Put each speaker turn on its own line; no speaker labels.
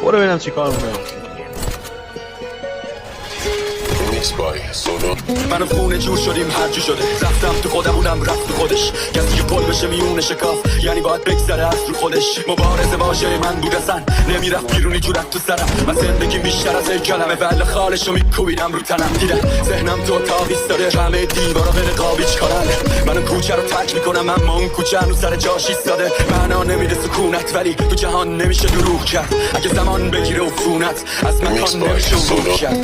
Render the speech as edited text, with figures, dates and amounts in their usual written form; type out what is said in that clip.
برو ببینم چیکار میکنه.
منو خونه جور شدیم هر جو شده، رفتم تو خودمونم رفت تو خودش. کسی که پل بشه میونه شکاف، یعنی باید بگذره از رو خودش. مبارزه واژه من بود اصلا نمیرفت بیرونی جورت تو سرم. من زندگی بیشتر از یک کلمه بله خالشو میکوبیدم رو تنم. دیدم ذهنم تو اتاق ایستاده، همه دیوارا به نقابی چکارن. منو کوچه رو تک میکنم اما اون کوچه هنوز سر جاش ایستاده. معنا نمیده سکونت ولی تو جهان نمیشه دروغ کرد. اگه زمان بگیره عفونت از مکان نمیشه عبور کرد.